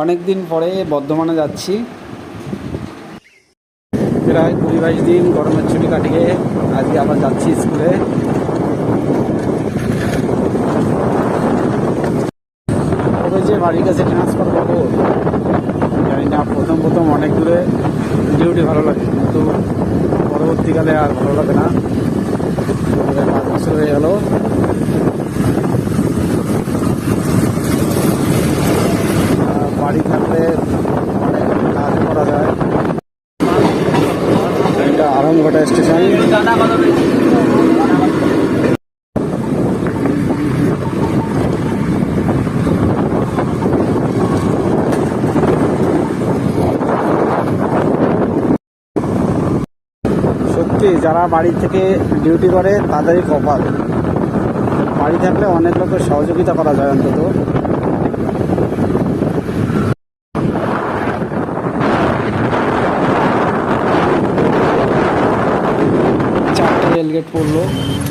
অনেক দিন পরে বর্ধমানে যাচ্ছি। প্রায় 20-22 দিন গরমের ছুটি কাটিয়ে আজকে আবার যাচ্ছি স্কুলে। তবে যে বাড়ির কাছে ট্রান্সফার পাবো জানি না। প্রথম প্রথম অনেক দূরে ডিউটি ভালো লাগে, কিন্তু পরবর্তীকালে আর ভালো লাগে না। 5 বছর হয়ে গেল। বাড়ি থাকলে অনেক কাজ করা যায়। এটা আরামঘাটা স্টেশন। সত্যি যারা বাড়ি থেকে ডিউটি করে তাদেরই কপাল। বাড়ি থাকলে অনেক লোকের সহযোগিতা করা যায় অন্তত। 4টে রেলগেট পড়লো।